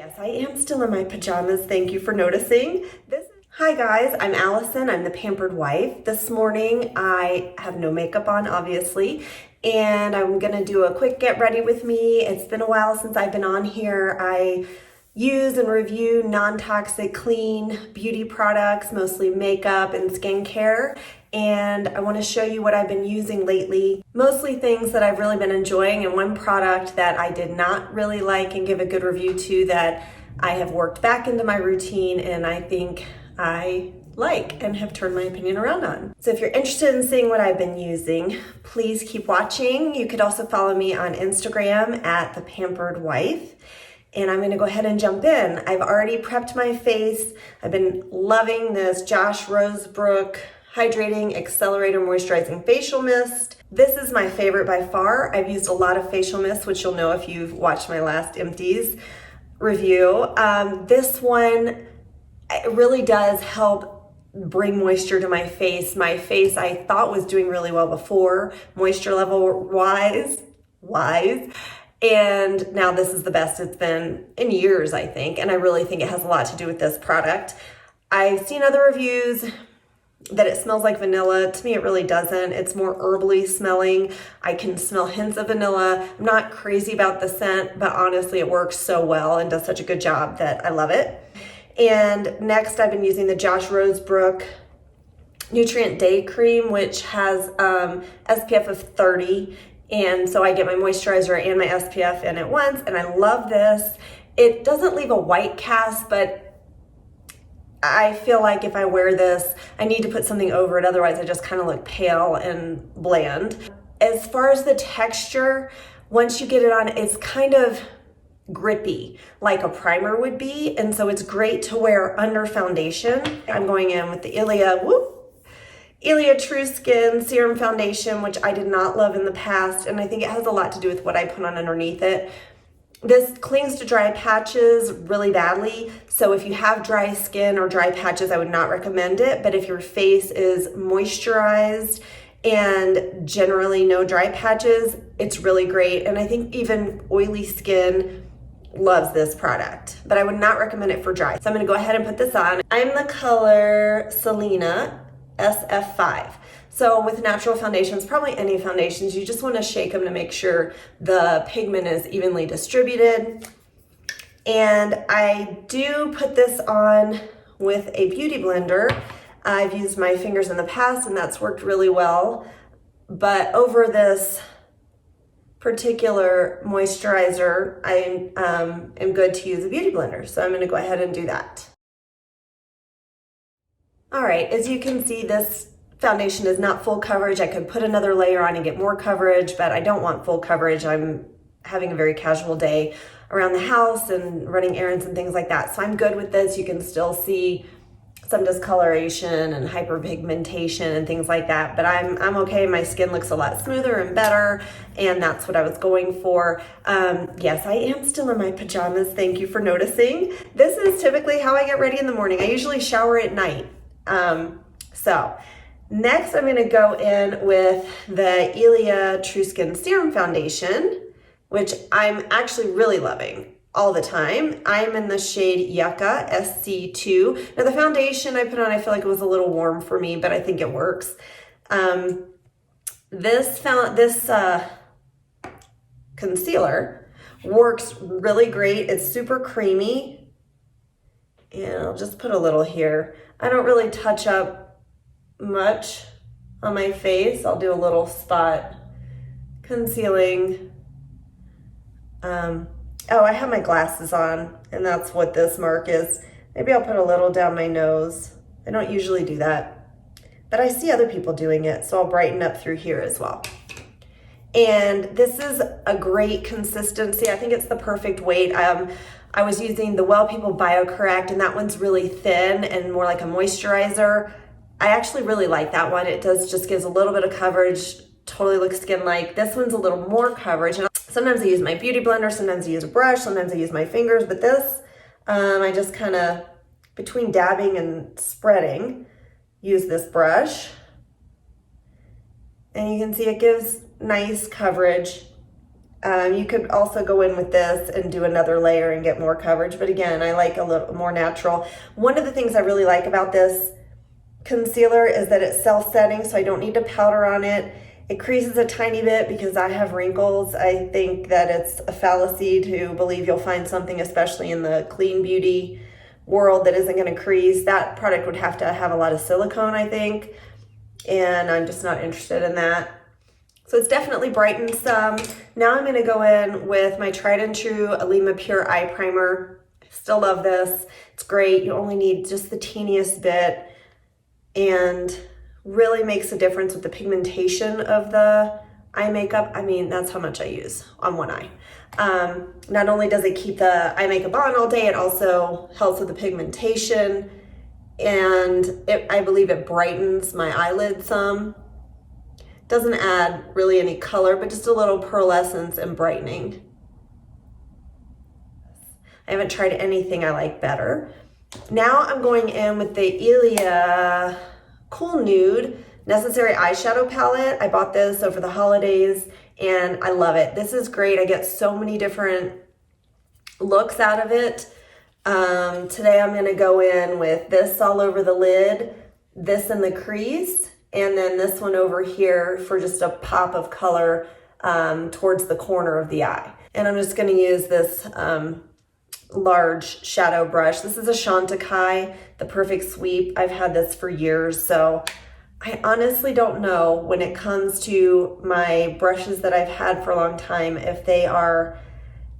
Yes, I am still in my pajamas. Thank you for noticing. Hi guys, I'm Allison. I'm the Pampered Wife. This morning I have no makeup on, obviously, and I'm gonna do a quick get ready with me. It's been a while since I've been on here. I use and review non-toxic, clean beauty products, mostly makeup and skincare. And I want to show you what I've been using lately. Mostly things that I've really been enjoying, and one product that I did not really like and give a good review to that I have worked back into my routine and I think I like and have turned my opinion around on. So if you're interested in seeing what I've been using, please keep watching. You could also follow me on Instagram at the Pampered Wife. And I'm gonna go ahead and jump in. I've already prepped my face. I've been loving this Josh Rosebrook Hydrating Accelerator Moisturizing Facial Mist. This is my favorite by far. I've used a lot of facial mists, which you'll know if you've watched my last Empties review. This one, it really does help bring moisture to my face. My face I thought was doing really well before, moisture level wise. And now this is the best it's been in years, I think. And I really think it has a lot to do with this product. I've seen other reviews that it smells like vanilla. To me, it really doesn't. It's more herbally smelling. I can smell hints of vanilla. I'm not crazy about the scent, but honestly, it works so well and does such a good job that I love it. And next, I've been using the Josh Rosebrook Nutrient Day Cream, which has SPF of 30. And so I get my moisturizer and my SPF in at once, and I love this. It doesn't leave a white cast, but I feel like if I wear this, I need to put something over it, otherwise I just kind of look pale and bland. As far as the texture, once you get it on, it's kind of grippy, like a primer would be, and so it's great to wear under foundation. I'm going in with the Ilia True Skin Serum Foundation, which I did not love in the past, and I think it has a lot to do with what I put on underneath it. This clings to dry patches really badly, so if you have dry skin or dry patches, I would not recommend it, but if your face is moisturized and generally no dry patches, it's really great, and I think even oily skin loves this product, but I would not recommend it for dry. So I'm gonna go ahead and put this on. I'm the color Selena SF5. So with natural foundations, probably any foundations, you just want to shake them to make sure the pigment is evenly distributed. And I do put this on with a beauty blender. I've used my fingers in the past and that's worked really well. But over this particular moisturizer, I am good to use a beauty blender. So I'm going to go ahead and do that. All right, as you can see, this foundation is not full coverage. I could put another layer on and get more coverage, but I don't want full coverage. I'm having a very casual day around the house and running errands and things like that. So I'm good with this. You can still see some discoloration and hyperpigmentation and things like that, but I'm okay. My skin looks a lot smoother and better, and that's what I was going for. Yes, I am still in my pajamas. Thank you for noticing. This is typically how I get ready in the morning. I usually shower at night. So next I'm going to go in with the Ilia True Skin Serum Foundation, which I'm actually really loving all the time. I'm in the shade Yucca SC2. Now the foundation I put on, I feel like it was a little warm for me, but I think it works. This concealer works really great. It's super creamy. And I'll just put a little here. I don't really touch up much on my face. I'll do a little spot concealing. Oh, I have my glasses on, and that's what this mark is. Maybe I'll put a little down my nose. I don't usually do that, but I see other people doing it, so I'll brighten up through here as well. And this is a great consistency. I think it's the perfect weight. I was using the Well People BioCorrect, and that one's really thin and more like a moisturizer. I actually really like that one. It just gives a little bit of coverage, totally looks skin-like. This one's a little more coverage. And sometimes I use my beauty blender, sometimes I use a brush, sometimes I use my fingers, but this, I just kind of, between dabbing and spreading, use this brush. And you can see it gives nice coverage. You could also go in with this and do another layer and get more coverage. But again, I like a little more natural. One of the things I really like about this concealer is that it's self-setting, so I don't need to powder on it. It creases a tiny bit because I have wrinkles. I think that it's a fallacy to believe you'll find something, especially in the clean beauty world, that isn't going to crease. That product would have to have a lot of silicone, I think, and I'm just not interested in that. So it's definitely brightened some. Now I'm going to go in with my tried and true Ilia Pure Eye Primer. I still love this. It's great. You only need just the teeniest bit and really makes a difference with the pigmentation of the eye makeup. I mean, that's how much I use on one eye. Not only does it keep the eye makeup on all day, it also helps with the pigmentation, and I believe it brightens my eyelid some. Doesn't add really any color, but just a little pearlescence and brightening. I haven't tried anything I like better. Now I'm going in with the Ilia Cool Nude Necessary Eyeshadow Palette. I bought this over the holidays and I love it. This is great. I get so many different looks out of it. Today I'm gonna go in with this all over the lid, this in the crease, and then this one over here for just a pop of color towards the corner of the eye. And I'm just gonna use this large shadow brush. This is a Chantecaille, the Perfect Sweep. I've had this for years, so I honestly don't know when it comes to my brushes that I've had for a long time if they are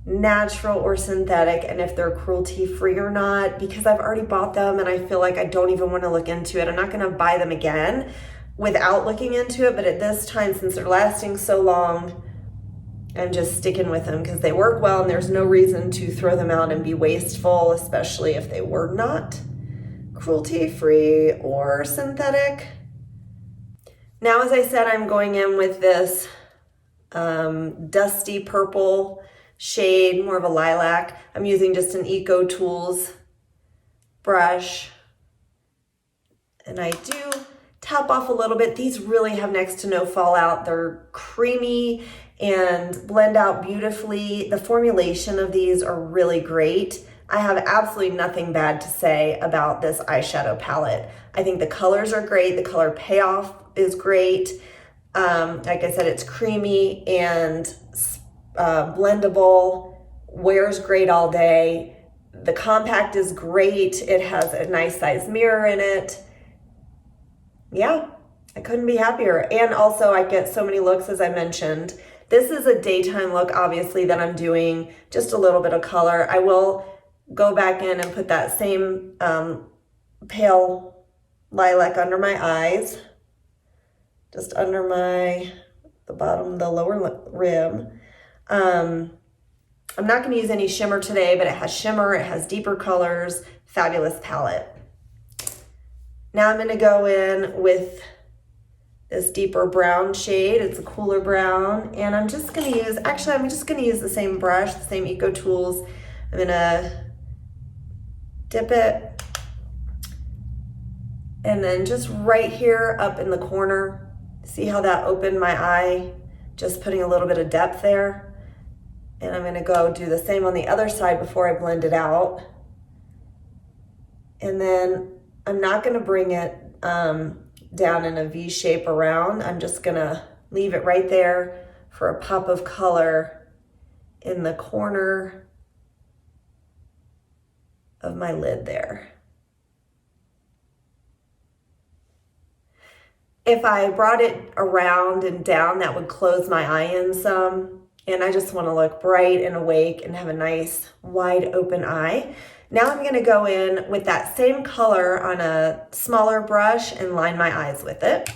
natural or synthetic and if they're cruelty-free or not, because I've already bought them and I feel like I don't even want to look into it. I'm not going to buy them again without looking into it, but at this time, since they're lasting so long, I'm just sticking with them because they work well and there's no reason to throw them out and be wasteful, especially if they were not cruelty-free or synthetic. Now, as I said, I'm going in with this dusty purple shade, more of a lilac. I'm using just an Eco Tools brush. And I do tap off a little bit. These really have next to no fallout. They're creamy and blend out beautifully. The formulation of these are really great. I have absolutely nothing bad to say about this eyeshadow palette. I think the colors are great. The color payoff is great. Like I said, it's creamy and blendable, wears great all day. The compact is great. It has a nice size mirror in it. Yeah, I couldn't be happier. And also I get so many looks, as I mentioned. This is a daytime look, obviously, that I'm doing just a little bit of color. I will go back in and put that same pale lilac under my eyes, just under the bottom, the lower rim. I'm not going to use any shimmer today, but it has shimmer, it has deeper colors, fabulous palette. Now I'm going to go in with this deeper brown shade. It's a cooler brown, and I'm just going to use, actually I'm just going to use the same brush, the same Eco Tools. I'm going to dip it, and then just right here up in the corner, see how that opened my eye, just putting a little bit of depth there. And I'm going to go do the same on the other side before I blend it out. And then I'm not going to bring it down in a V shape around. I'm just going to leave it right there for a pop of color in the corner of my lid there. If I brought it around and down, that would close my eye in some. And I just want to look bright and awake and have a nice wide open eye. Now I'm going to go in with that same color on a smaller brush and line my eyes with it.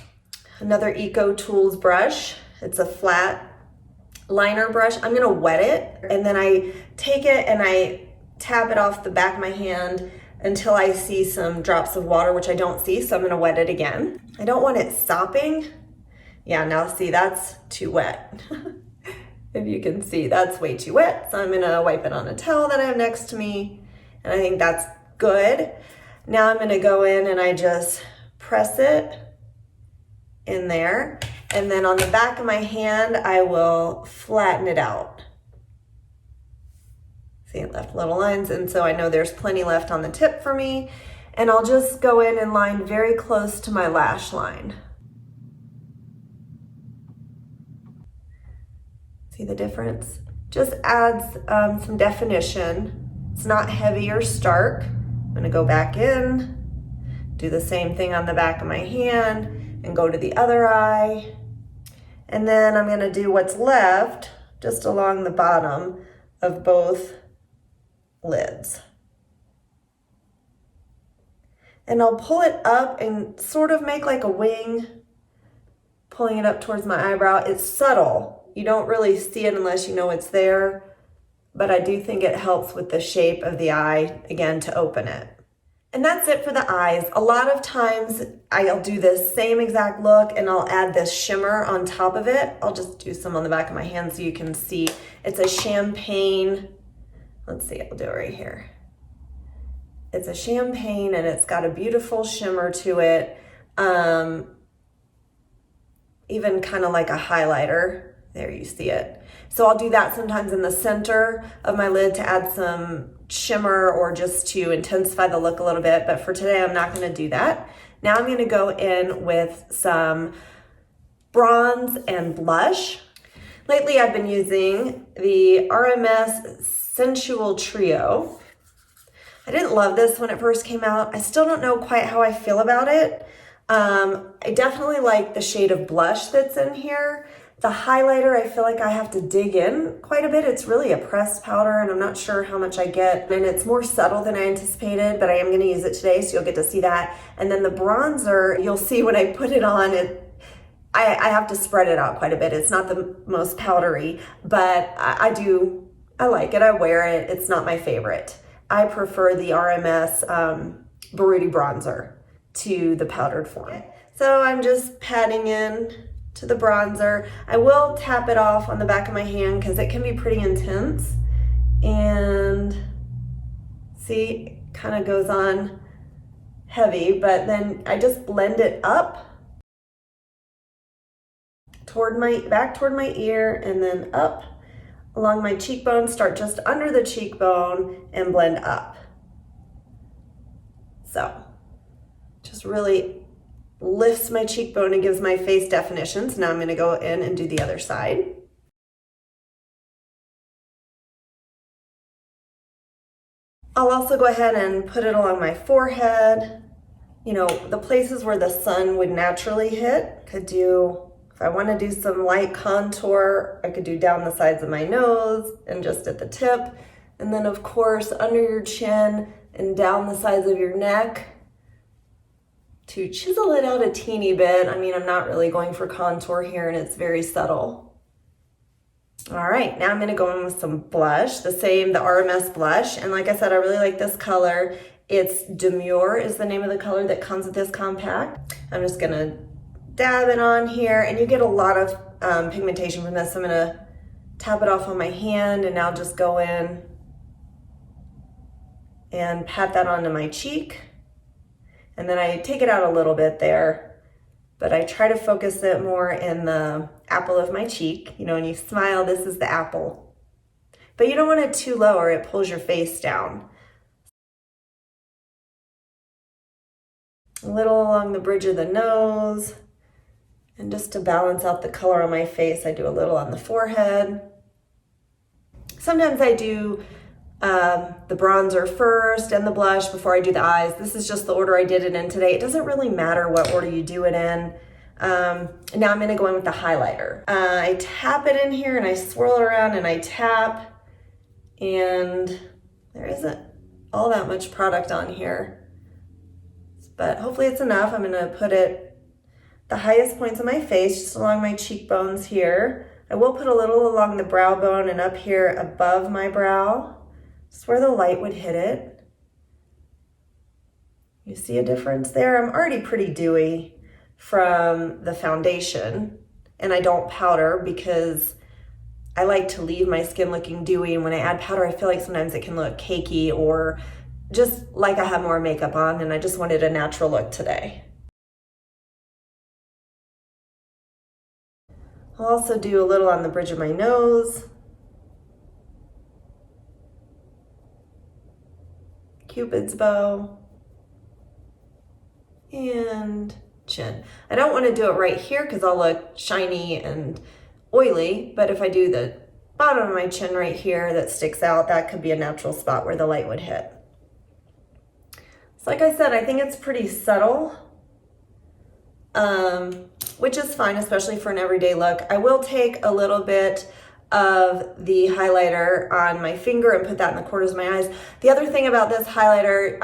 Another Eco Tools brush. It's a flat liner brush. I'm going to wet it, and then I take it and I tap it off the back of my hand until I see some drops of water, which I don't see, so I'm going to wet it again. I don't want it sopping. Yeah, now see, that's too wet. If you can see, that's way too wet. So I'm gonna wipe it on a towel that I have next to me. And I think that's good. Now I'm gonna go in and I just press it in there. And then on the back of my hand, I will flatten it out. See, it left little lines, and so I know there's plenty left on the tip for me. And I'll just go in and line very close to my lash line. See the difference? Just adds some definition. It's not heavy or stark. I'm gonna go back in, do the same thing on the back of my hand, and go to the other eye. And then I'm gonna do what's left just along the bottom of both lids. And I'll pull it up and sort of make like a wing, pulling it up towards my eyebrow. It's subtle. You don't really see it unless you know it's there, but I do think it helps with the shape of the eye, again, to open it. And that's it for the eyes. A lot of times I'll do this same exact look and I'll add this shimmer on top of it. I'll just do some on the back of my hand so you can see. It's a champagne. Let's see, I'll do it right here. It's a champagne and it's got a beautiful shimmer to it. Even kind of like a highlighter. There you see it. So I'll do that sometimes in the center of my lid to add some shimmer or just to intensify the look a little bit. But for today, I'm not gonna do that. Now I'm gonna go in with some bronze and blush. Lately, I've been using the RMS Sensual Trio. I didn't love this when it first came out. I still don't know quite how I feel about it. I definitely like the shade of blush that's in here. The highlighter, I feel like I have to dig in quite a bit. It's really a pressed powder and I'm not sure how much I get. And it's more subtle than I anticipated, but I am gonna use it today, so you'll get to see that. And then the bronzer, you'll see when I put it on, I have to spread it out quite a bit. It's not the most powdery, but I like it, I wear it. It's not my favorite. I prefer the RMS Baruti bronzer to the powdered form. So I'm just patting in to the bronzer. I will tap it off on the back of my hand because it can be pretty intense. And see, it kind of goes on heavy, but then I just blend it up back toward my ear and then up along my cheekbone, start just under the cheekbone and blend up. So just really lifts my cheekbone and gives my face definition. So now I'm going to go in and do the other side. I'll also go ahead and put it along my forehead. You know, the places where the sun would naturally hit. If I want to do some light contour, I could do down the sides of my nose and just at the tip. And then of course, under your chin and down the sides of your neck to chisel it out a teeny bit. I mean, I'm not really going for contour here and it's very subtle. All right, now I'm gonna go in with some blush, the RMS blush. And like I said, I really like this color. It's Demure is the name of the color that comes with this compact. I'm just gonna dab it on here and you get a lot of pigmentation from this. I'm gonna tap it off on my hand and now just go in and pat that onto my cheek. And then I take it out a little bit there, but I try to focus it more in the apple of my cheek. You know, when you smile, this is the apple. But you don't want it too low or it pulls your face down. A little along the bridge of the nose. And just to balance out the color on my face, I do a little on the forehead. Sometimes I do the bronzer first and the blush before I do the eyes. This is just the order I did it in today. It doesn't really matter what order you do it in. Now I'm gonna go in with the highlighter. I tap it in here and I swirl it around and I tap, and there isn't all that much product on here, but hopefully it's enough. I'm gonna put it the highest points of my face, just along my cheekbones here. I will put a little along the brow bone and up here above my brow, just where the light would hit it. You see a difference there? I'm already pretty dewy from the foundation, and I don't powder because I like to leave my skin looking dewy, and when I add powder, I feel like sometimes it can look cakey or just like I have more makeup on, and I just wanted a natural look today. I'll also do a little on the bridge of my nose. Cupid's bow, and chin. I don't want to do it right here because I'll look shiny and oily, but if I do the bottom of my chin right here that sticks out, that could be a natural spot where the light would hit. So like I said, I think it's pretty subtle, which is fine, especially for an everyday look. I will take a little bit of the highlighter on my finger and put that in the corners of my eyes. The other thing about this highlighter,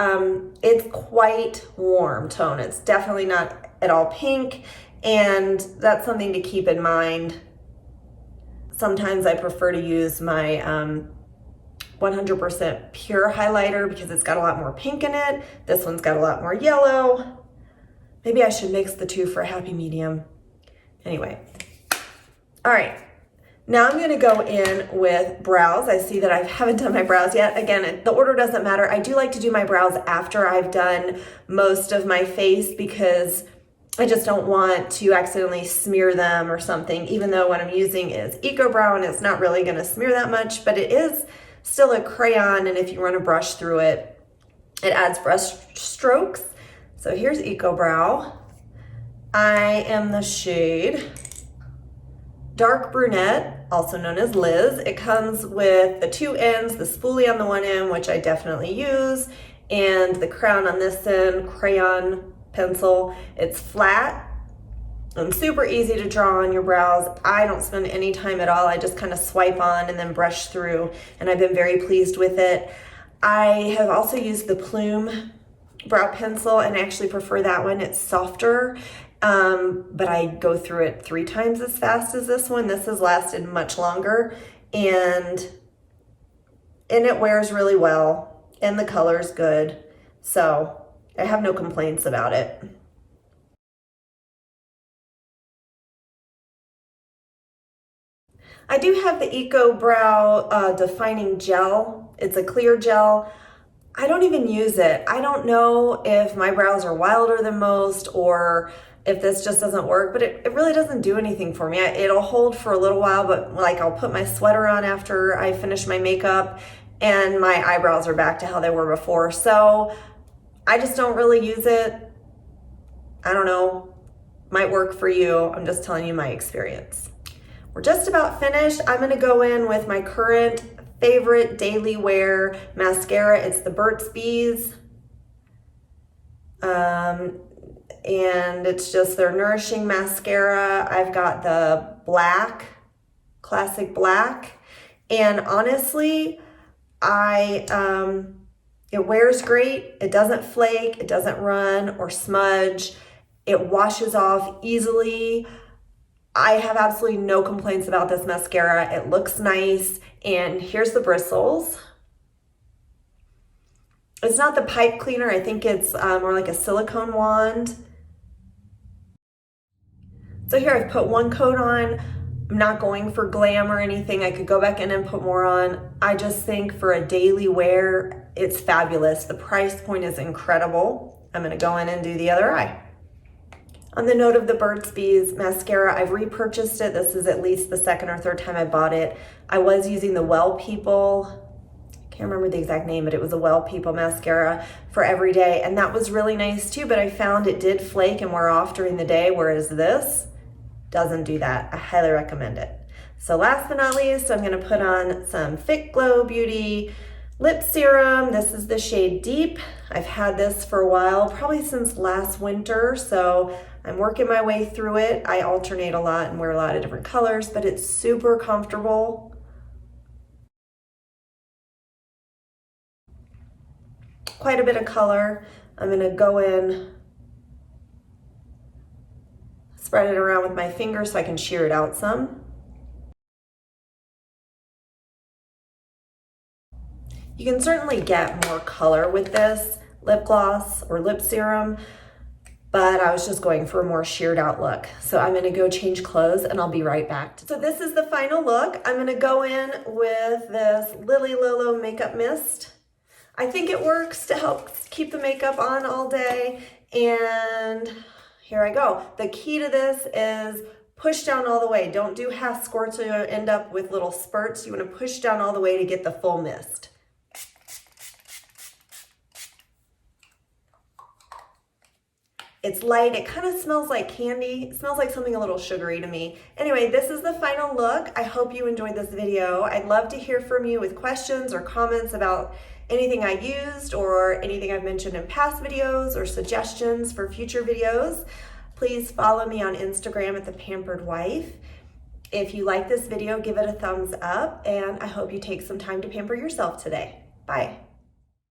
it's quite warm tone. It's definitely not at all pink, and that's something to keep in mind. Sometimes I prefer to use my 100% pure highlighter because it's got a lot more pink in it. This one's got a lot more yellow. Maybe I should mix the two for a happy medium. Anyway, all right. Now I'm gonna go in with brows. I see that I haven't done my brows yet. Again, the order doesn't matter. I do like to do my brows after I've done most of my face because I just don't want to accidentally smear them or something, even though what I'm using is Eco Brow and it's not really gonna smear that much, but it is still a crayon, and if you run a brush through it, it adds brush strokes. So here's Eco Brow. I am the shade Dark Brunette, also known as Liz. It comes with the two ends, the spoolie on the one end, which I definitely use, and the crown on this end, crayon pencil. It's flat and super easy to draw on your brows. I don't spend any time at all. I just kind of swipe on and then brush through, and I've been very pleased with it. I have also used the Plume brow pencil and I actually prefer that one. It's softer, but I go through it 3 times as fast as this one. This has lasted much longer, and it wears really well, and the color's good. So I have no complaints about it. I do have the Eco Brow defining gel. It's a clear gel. I don't even use it. I don't know if my brows are wilder than most or if this just doesn't work, but it really doesn't do anything for me. It'll hold for a little while, but like I'll put my sweater on after I finish my makeup and my eyebrows are back to how they were before. So I just don't really use it. I don't know, might work for you. I'm just telling you my experience. We're just about finished. I'm gonna go in with my current favorite daily wear mascara. It's the Burts Bees. And it's just their Nourishing Mascara. I've got the black, classic black. And honestly, it wears great. It doesn't flake, it doesn't run or smudge. It washes off easily. I have absolutely no complaints about this mascara. It looks nice. And here's the bristles. It's not the pipe cleaner. I think it's more like a silicone wand. So here I've put one coat on. I'm not going for glam or anything. I could go back in and put more on. I just think for a daily wear, it's fabulous. The price point is incredible. I'm gonna go in and do the other eye. On the note of the Burt's Bees mascara, I've repurchased it. This is at least the 2nd or 3rd time I bought it. I was using the Well People, can't remember the exact name, but it was a Well People mascara for every day, and that was really nice too, but I found it did flake and wear off during the day, whereas this doesn't do that. I highly recommend it. So last but not least, I'm gonna put on some Fitglow Beauty lip serum. This is the shade Deep. I've had this for a while, probably since last winter, so I'm working my way through it. I alternate a lot and wear a lot of different colors, but it's super comfortable. Quite a bit of color. I'm gonna go in, spread it around with my finger so I can shear it out some. You can certainly get more color with this lip gloss or lip serum, but I was just going for a more sheared out look. So I'm gonna go change clothes and I'll be right back. So this is the final look. I'm gonna go in with this Lily Lolo makeup mist. I think it works to help keep the makeup on all day, and here I go. The key to this is push down all the way. Don't do half squirts or you'll end up with little spurts. You wanna push down all the way to get the full mist. It's light. It kind of smells like candy. It smells like something a little sugary to me. Anyway, this is the final look. I hope you enjoyed this video. I'd love to hear from you with questions or comments about anything I used or anything I've mentioned in past videos or suggestions for future videos. Please follow me on Instagram at the Pampered Wife. If you like this video, give it a thumbs up, and I hope you take some time to pamper yourself today. Bye.